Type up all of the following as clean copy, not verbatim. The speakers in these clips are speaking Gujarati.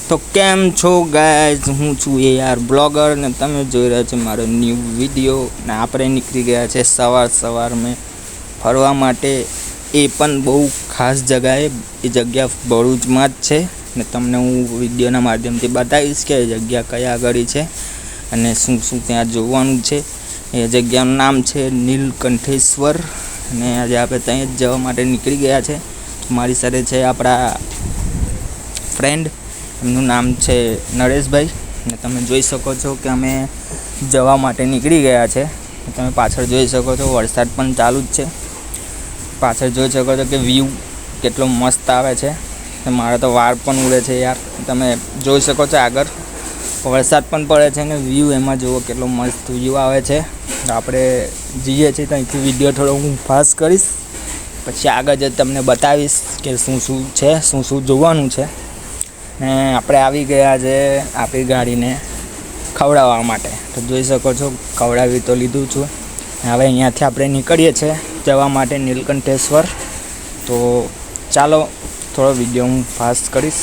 તો કેમ છો ગાઈઝ, હું છું AR બ્લોગર ને તમે જોઈ રહ્યા છો મારો ન્યૂ વિડીયો. ને આપણે નીકળી ગયા છે સવારમાં ફરવા માટે, એ પણ બહુ ખાસ જગ્યાએ. એ જગ્યા ભરૂચમાં જ છે ને તમને હું વિડીયોના માધ્યમથી બતાવીશ કે એ જગ્યા કયા આગળ છે અને શું શું ત્યાં જોવાનું છે. એ જગ્યાનું નામ છે નીલકંઠેશ્વર અને આજે આપણે ત્યાં જ જવા માટે નીકળી ગયા છે. મારી સાથે છે આપણા ફ્રેન્ડ, એમનું નામ છે નરેશભાઈ ને તમે જોઈ શકો છો કે અમે જવા માટે નીકળી ગયા છે. તમે પાછળ જોઈ શકો છો વરસાદ પણ ચાલુ જ છે. પાછળ જોઈ શકો છો કે વ્યૂ કેટલો મસ્ત આવે છે. મારા તો વાળ પણ ઉડે છે યાર. તમે જોઈ શકો છો આગળ વરસાદ પણ પડે છે ને વ્યૂ એમાં જુઓ કેટલો મસ્ત વ્યૂ આવે છે. આપણે જઈએ છીએ ત્યાંથી વિડીયો થોડો હું ફાસ્ટ કરીશ, પછી આગળ જ તમને બતાવીશ કે શું શું છે, શું શું જોવાનું છે. ને આપણે આવી ગયા છે આપણી ગાડીને ખવડાવવા માટે. તો જોઈ શકો છો ખવડાવી તો લીધું છું. હવે અહીંયાથી આપણે નીકળીએ છીએ જવા માટે નીલકંઠેશ્વર. તો ચાલો થોડો વિડીયો હું ફાસ્ટ કરીશ.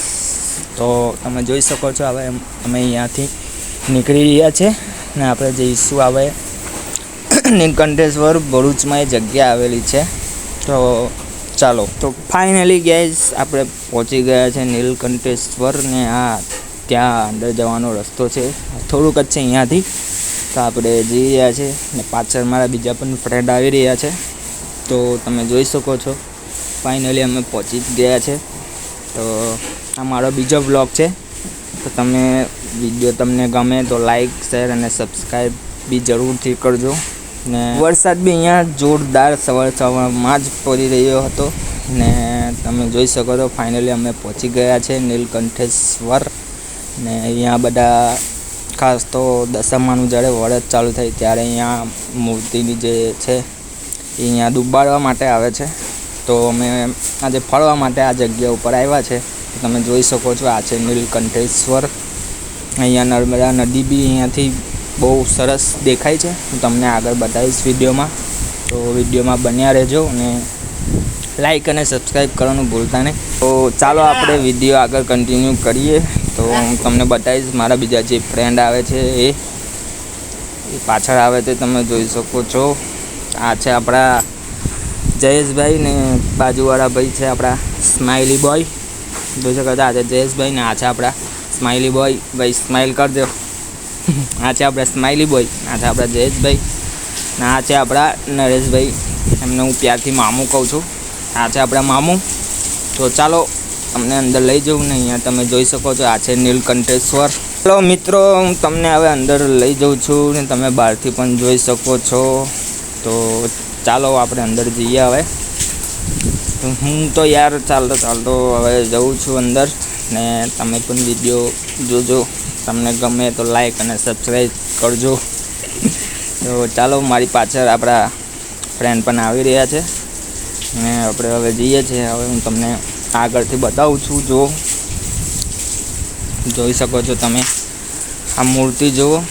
તો તમે જોઈ શકો છો હવે અમે અહીંયાથી નીકળી રહ્યા છે ને આપણે જઈશું હવે નીલકંઠેશ્વર. ભરૂચમાં એ જગ્યા આવેલી છે. તો ચાલો, તો ફાઇનલી ગાઈઝ આપણે પહોંચી ગયા છે નીલકંઠેશ્વર ને ત્યાં અંદર જવાનો રસ્તો છે, થોડુંક જ છે અહીંયાથી. તો આપણે જઈ રહ્યા છે ને પાછળ મારા બીજા પણ ફ્રેન્ડ આવી રહ્યા છે. તો તમે જોઈ શકો છો ફાઇનલી અમે પહોંચી જ ગયા છે. તો આ મારો બીજો વ્લોગ છે. તો તમે વિડીયો તમને ગમે તો લાઈક, શેર અને સબસ્ક્રાઈબ બી જરૂરથી કરજો. ને વરસાદ બી અહીંયા જોરદાર સવારમાં જ પડી રહ્યો હતો ને તમે જોઈ શકો છો ફાઇનલી અમે પહોંચી ગયા છે નીલકંઠેશ્વર. ને અહીંયા બધા ખાસ તો દશામાનું જ્યારે વરત ચાલુ થાય ત્યારે અહીંયા મૂર્તિની જે છે એ અહીંયા ડૂબાડવા માટે આવે છે. તો અમે આજે ફરવા માટે આ જગ્યા ઉપર આવ્યા છે. તમે જોઈ શકો છો આ છે નીલકંઠેશ્વર. અહીંયા નર્મદા નદી બી અહીંયાથી બહુ સરસ દેખાય છે. હું તમને આગળ બતાવીશ વિડીયોમાં. તો વિડીયોમાં બન્યા રહેજો અને લાઈક અને સબસ્ક્રાઈબ કરવાનું ભૂલતા નહીં. તો ચાલો આપણે વિડીયો આગળ કન્ટિન્યુ કરીએ. તો હું તમને બતાવીશ મારા બીજા જે ફ્રેન્ડ આવે છે એ પાછળ આવે છે. તમે જોઈ શકો છો આ છે આપણા જયેશભાઈ ને બાજુવાળા ભાઈ છે આપણા સ્માઇલી બોય. જોઈ શકો છો આ છે જયેશભાઈ ને આ છે આપણા સ્માઇલી બોય. ભાઈ સ્માઇલ કરજો. આ છે આપણા સ્માઇલી બોય, આ છે આપણા જયેશભાઈ ને આ છે આપણા નરેશભાઈ. એમને હું પ્યારથી મામું કહું છું. આ છે આપણા મામું. તો ચાલો તમને અંદર લઈ જાઉં ને અહીંયા તમે જોઈ શકો છો આ છે નીલકંઠેશ્વર. ચાલો મિત્રો, હું તમને હવે અંદર લઈ જાઉં છું ને તમે બહારથી પણ જોઈ શકો છો. તો ચાલો આપણે અંદર જઈએ હવે. હું તો યાર ચાલતો હવે જઉં છું અંદર ને તમે પણ વિડીયો જોજો. તમને ગમે તો લાઈક અને સબસ્ક્રાઈબ કરજો. તો ચાલો, મારી પાછળ આપણા ફ્રેન્ડ પણ આવી રહ્યા છે ને આપણે હવે જઈએ છીએ. હવે હું તમને આગળથી બતાવું છું. જોઈ શકો છો તમે આ મૂર્તિ જુઓ,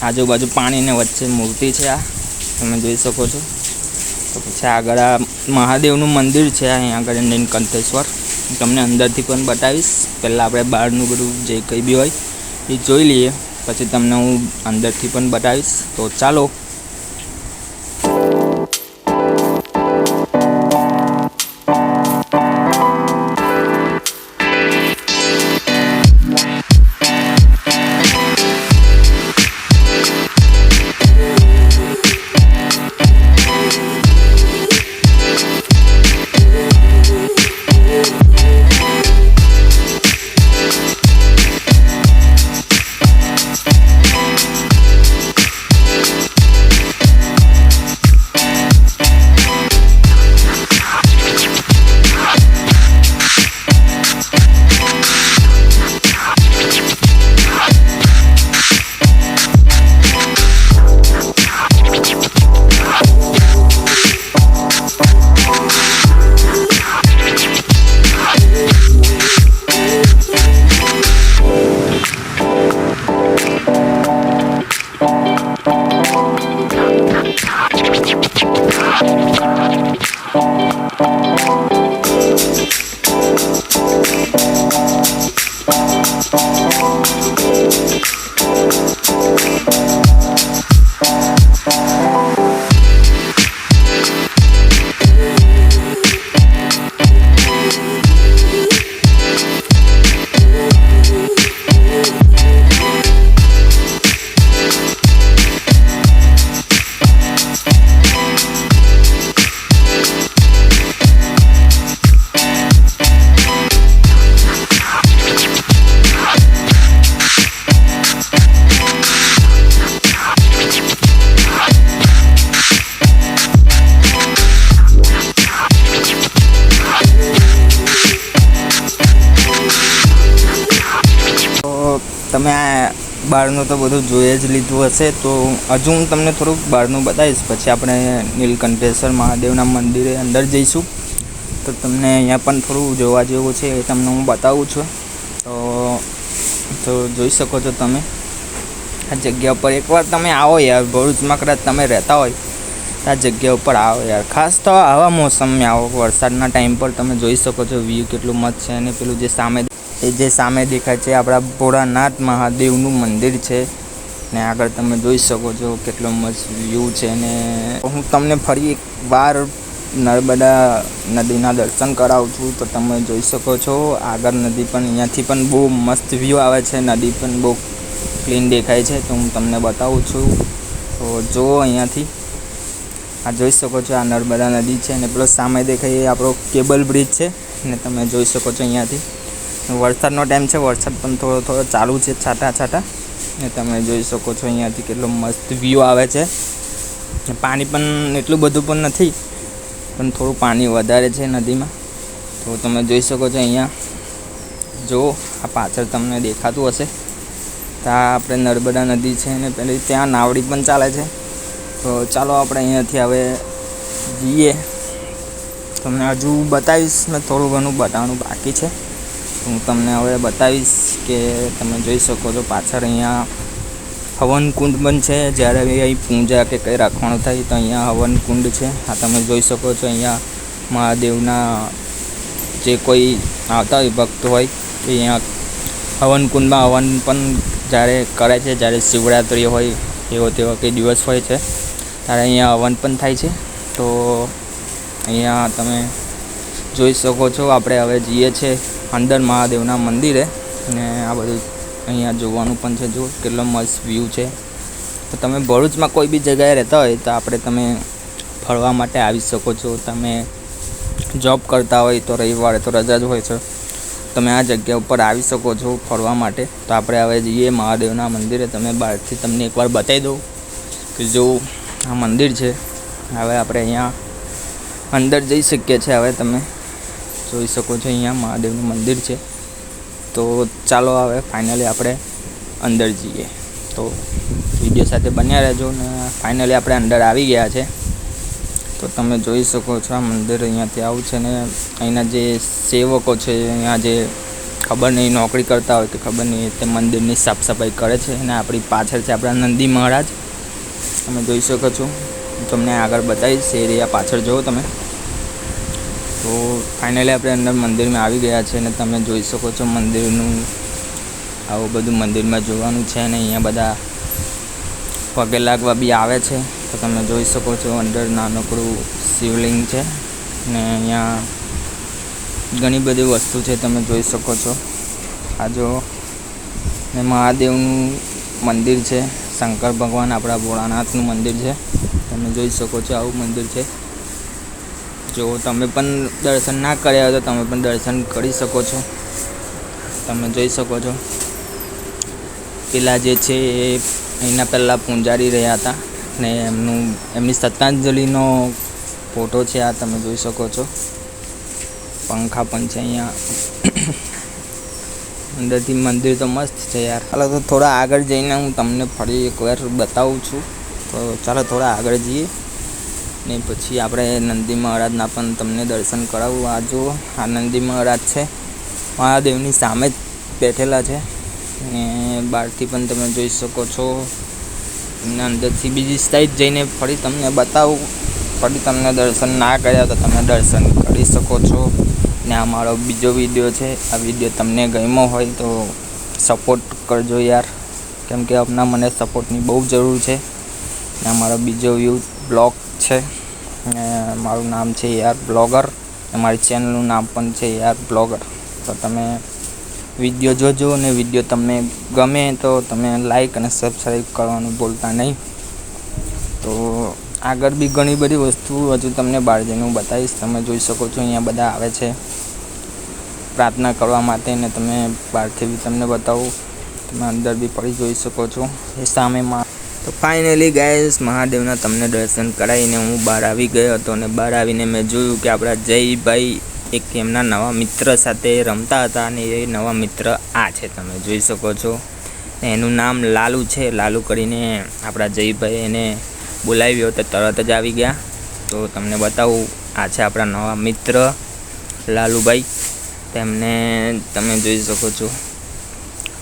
આજુબાજુ પાણીને વચ્ચે મૂર્તિ છે આ તમે જોઈ શકો છો. તો પછી આગળ આ મહાદેવનું મંદિર છે અહીંયા આગળ નીલકંઠેશ્વર. તમને અંદરથી પણ બતાવીશ. પહેલાં આપણે બહારનું બધું જે કંઈ બી હોય એ જોઈ લઈએ, પછી તમને હું અંદરથી પણ બતાવીશ. તો ચાલો. તમે આ બહારનું તો બધું જોઈ જ લીધું હશે, તો હજુ હું તમને થોડુંક બહારનું બતાવીશ, પછી આપણે નીલકંઠેશ્વર મહાદેવના મંદિરે અંદર જઈશું. તો તમને અહીંયા પણ થોડું જોવા જેવું છે એ તમને હું બતાવું છું. તો જોઈ શકો છો તમે આ જગ્યા ઉપર એકવાર તમે આવો યાર. ભરૂચમાં કદાચ તમે રહેતા હોય આ જગ્યા ઉપર આવો યાર. ખાસ તો આવા મોસમમાં આવો, વરસાદના ટાઈમ પર. તમે જોઈ શકો છો વ્યૂ કેટલું મસ્ત છે. અને પેલું જે સામે દેખાય છે આપણા ભોળાનાથ મહાદેવનું મંદિર છે. ને આગળ તમે જોઈ શકો છો કેટલો મસ્ત વ્યૂ છે. અને હું તમને ફરી એક વાર નર્મદા નદીના દર્શન કરાવું છું. તો તમે જોઈ શકો છો આગળ નદી પણ, અહીંયાથી પણ બહુ મસ્ત વ્યૂ આવે છે. નદી પણ બહુ ક્લીન દેખાય છે. તો હું તમને બતાવું છું. તો જુઓ અહીંયાથી આ જોઈ શકો છો આ નર્મદા નદી છે. અને પેલો સામે દેખાય એ આપણો કેબલ બ્રિજ છે. ને તમે જોઈ શકો છો અહીંયાથી વરસાદનો ટાઈમ છે, વરસાદ પણ થોડો ચાલુ છે, છાંટા. ને તમે જોઈ શકો છો અહીંયાથી કેટલો મસ્ત વ્યૂ આવે છે. પાણી પણ એટલું બધું પણ નથી, પણ થોડું પાણી વધારે છે નદીમાં. તો તમે જોઈ શકો છો અહીંયા જો આ પાછળ તમને દેખાતું હશે તો આ આપણે નર્મદા નદી છે. અને પેલી ત્યાં નાવડી પણ ચાલે છે. તો ચાલો આપણે અહીંયાથી હવે જઈએ. તમને હજુ બતાવીશ, મેં થોડું ઘણું બતાવવાનું બાકી છે. હું તમને હવે બતાવીશ કે તમે જોઈ શકો છો પાછળ અહીંયા હવન કુંડ પણ છે. જ્યારે અહીં પૂજા કે કંઈ રાખવાનું થાય તો અહીંયા હવન કુંડ છે. આ તમે જોઈ શકો છો અહીંયા મહાદેવના જે કોઈ આવતા હોય ભક્ત હોય તો અહીંયા હવન કુંડમાં હવન પણ જ્યારે કરે છે. જ્યારે શિવરાત્રિ હોય તેવો કંઈ દિવસ હોય છે ત્યારે અહીંયા હવન પણ થાય છે. તો અહીંયા તમે જોઈ શકો છો આપણે હવે જઈએ છીએ અંદર મહાદેવના મંદિરે. અને આ બધું અહીંયા જોવાનું પણ છે. જો કેટલો મસ્ત વ્યૂ છે. તો તમે ભરૂચમાં કોઈ બી જગ્યાએ રહેતા હોય તો તમે ફરવા માટે આવી શકો છો. તમે જોબ કરતા હોય તો રવિવારે તો રજા જ હોય છે, તમે આ જગ્યા ઉપર આવી શકો છો ફરવા માટે. તો આપણે હવે જઈએ મહાદેવના મંદિરે. તમે બહારથી તમને એકવાર બતાવી દઉં કે જો આ મંદિર છે. હવે આપણે અહીંયા અંદર જઈ શકીએ છીએ. હવે તમે જોઈ શકો છો અહીંયા મહાદેવનું મંદિર છે. તો ચાલો હવે ફાઇનલી આપણે અંદર જઈએ. તો વિડીયો સાથે બન્યા રહેજો. ને ફાઇનલી આપણે અંદર આવી ગયા છે. તો તમે જોઈ શકો છો આ મંદિર અહીંયાથી આવું છે. ને અહીંના જે સેવકો છે, અહીંયા જે ખબર નહીં નોકરી કરતા હોય કે ખબર નહીં, તે મંદિરની સાફ સફાઈ કરે છે. અને આપણી પાછળ છે આપણા નંદી મહારાજ. તમે જોઈ શકો છો. તમને આગળ બતાવીશ એરિયા પાછળ જુઓ તમે. તો ફાઇનલી આપણે અંદર મંદિરમાં આવી ગયા છે. અને તમે જોઈ શકો છો મંદિરનું આવું બધું મંદિરમાં જોવાનું છે. અને અહીંયા બધા પગે લાગવા બી આવે છે. તો તમે જોઈ શકો છો અંદર નાનકડું શિવલિંગ છે. ને અહીંયા ઘણી બધી વસ્તુ છે, તમે જોઈ શકો છો. આ જો ને મહાદેવનું મંદિર છે. શંકર ભગવાન આપણા ભોળાનાથનું મંદિર છે. તમે જોઈ શકો છો આવું મંદિર છે. જો તમે પણ દર્શન ના કર્યા હોય તો તમે પણ દર્શન કરી શકો છો. તમે જોઈ શકો છો પેલા જે છે એ અહીંના પહેલાં પૂંજારી રહ્યા હતા. ને એમની શ્રદ્ધાંજલિનો ફોટો છે. આ તમે જોઈ શકો છો. પંખા પણ છે અહીંયા. અંદરથી મંદિર તો મસ્ત છે યાર. ચાલો તો થોડા આગળ જઈને હું તમને ફરી એકવાર બતાવું છું. તો ચાલો થોડા આગળ જઈએ ને પછી આપણે નંદી મહારાજના પણ તમને દર્શન કરાવું. આ જુઓ આ નંદી મહારાજ છે, મહાદેવની સામે જ બેઠેલા છે. ને બહારથી પણ તમે જોઈ શકો છો. તમને અંદરથી બીજી સાઈડ જઈને ફરી તમને બતાવું. ફરી તમને દર્શન ના કર્યા તો તમે દર્શન કરી શકો છો. ને આ મારો બીજો વિડીયો છે. આ વિડીયો તમને ગમ્યો હોય તો સપોર્ટ કરજો યાર, કેમ કે હમણાં મને સપોર્ટની બહુ જરૂર છે. ને મારો બીજો બ્લોગ છે. ને મારું નામ છે યાર બ્લોગર. મારી ચેનલનું નામ પણ છે યાર બ્લોગર. તો તમે વિડીયો જોજો. અને વિડીયો તમને ગમે તો તમે લાઈક અને સબસ્ક્રાઈબ કરવાનું ભૂલતા નહીં. તો આગળ બી ઘણી બધી વસ્તુ હજુ તમને બહાર જઈને હું બતાવીશ. તમે જોઈ શકો છો અહીંયા બધા આવે છે પ્રાર્થના કરવા માટે. ને તમે બહારથી બી તમને બતાવું. તમે અંદર બી ફરી જોઈ શકો છો એ સામેમાં. તો ફાઇનલી ગાઈસ મહાદેવના તમને દર્શન કરાવીને હું બહાર આવી ગયો હતો. અને બહાર આવીને મેં જોયું કે આપણા જયભાઈ એક એમના નવા મિત્ર સાથે રમતા હતા. અને એ નવા મિત્ર આ છે, તમે જોઈ શકો છો. એનું નામ લાલુ છે. લાલુ કરીને આપણા જયભાઈ એને બોલાવ્યો તો તરત જ આવી ગયા. તો તમને બતાવું, આ છે આપણા નવા મિત્ર લાલુભાઈ. તેમને તમે જોઈ શકો છો,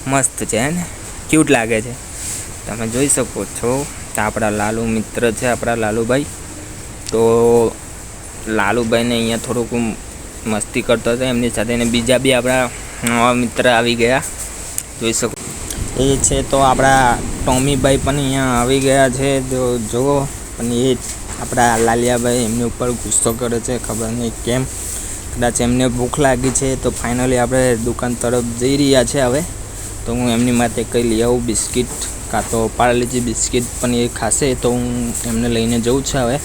મસ્ત છે ને, ક્યુટ લાગે છે. તમે જોઈ શકો છો આપણા લાલુ મિત્ર છે, આપણા લાલુભાઈ. તો લાલુભાઈને અહીંયા થોડુંક મસ્તી કરતો હતો એમની સાથે, ને બીજા બી આપણા નવા મિત્ર આવી ગયા, જોઈ શકો એ છે. તો આપણા ટોમીભાઈ પણ અહીંયા આવી ગયા છે. તો જુઓ, પણ એ આપણા લાલિયાભાઈ એમની ઉપર ગુસ્સો કરે છે, ખબર નહીં કેમ. કદાચ એમને ભૂખ લાગી છે. તો ફાઇનલી આપણે દુકાન તરફ જઈ રહ્યા છે હવે. તો હું એમની માટે કંઈ લઈ આવું, બિસ્કિટ કાં તો પાર્લેજી બિસ્કિટ પણ એ ખાશે. તો હું એમને લઈને જઉં છું હવે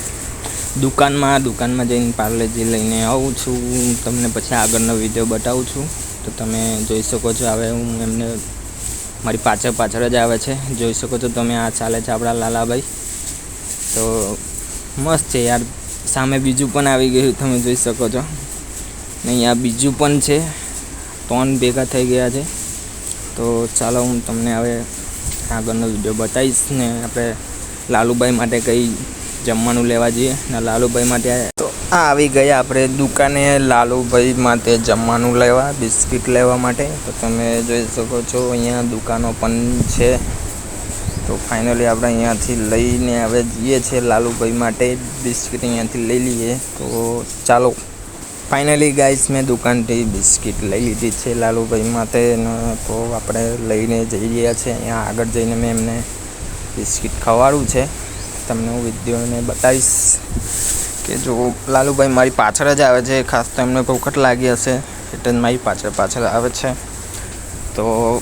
દુકાનમાં જઈને પાર્લેજી લઈને આવું છું. તમને પછી આગળનો વિડીયો બતાવું છું. તો તમે જોઈ શકો છો હવે હું એમને મારી પાછળ જ આવે છે, જોઈ શકો છો તમે. આ ચાલે છે આપણા લાલાભાઈ. તો મસ્ત છે યાર. સામે બીજું પણ આવી ગયું, તમે જોઈ શકો છો. ને અહીંયા બીજું પણ છે, 3 ભેગા થઈ ગયા છે. તો ચાલો હું તમને હવે આગળનો વિડીયો બતાવીશ. ને આપણે લાલુભાઈ માટે કંઈ જમવાનું લેવા જઈએ ને લાલુભાઈ માટે. તો આ આવી ગયા આપણે દુકાને લાલુભાઈ માટે જમવાનું લેવા, બિસ્કિટ લેવા માટે. તો તમે જોઈ શકો છો અહીંયા દુકાનો પણ છે. તો ફાઇનલી આપણે અહીંયાથી લઈને હવે જઈએ છીએ લાલુભાઈ માટે બિસ્કિટ, અહીંયાથી લઈ લઈએ. તો ચાલો ફાઇનલી ગાઈસ મેં દુકાનથી બિસ્કિટ લઈ લીધી છે લાલુભાઈ માટે. તો આપણે લઈને જઈ રહ્યા છીએ. અહીંયા આગળ જઈને મેં એમને બિસ્કિટ ખવડાવું છે. તમને હું વિડીયોને બતાવીશ કે જો લાલુભાઈ મારી પાછળ જ આવે છે. ખાસ તો એમને ભૂખ લાગી હશે એટલે મારી પાછળ આવે છે. તો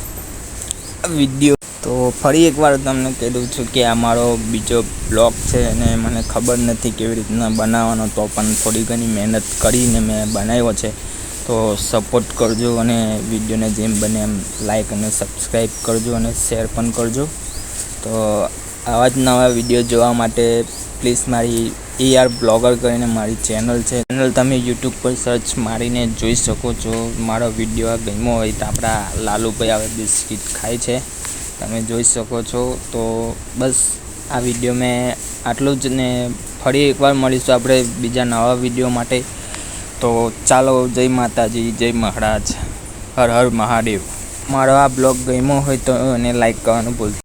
વિડીયો તો ફરી એકવાર તમને કહી દઉં છું કે આ મારો બીજો બ્લોગ છે અને મને ખબર નથી કેવી રીતના બનાવવાનો, તો પણ થોડી ઘણી મહેનત કરીને મેં બનાવ્યો છે. તો સપોર્ટ કરજો અને વિડીયોને જેમ બને એમ લાઈક અને સબસ્ક્રાઈબ કરજો અને શેર પણ કરજો. તો આવા જ નવા વિડીયો જોવા માટે પ્લીઝ મારી AR બ્લોગર કરીને મારી ચેનલ છે, તમે યુટ્યુબ પર સર્ચ મારીને જોઈ શકો છો. મારો વિડીયો ગમ્યો હોય તો આપણા લાલુભાઈ હવે બિસ્કિટ ખાય છે, તમે જોઈ શકો છો. તો બસ આ વિડીયો મેં આટલું જ, ને ફરી એકવાર મળીશું આપણે બીજા નવા વિડીયો માટે. તો ચાલો, જય માતાજી, જય મહારાજ, હર હર મહાદેવ. મારો આ બ્લોગ ગમ્યો હોય તો એને લાઈક કરવાનું ભૂલતા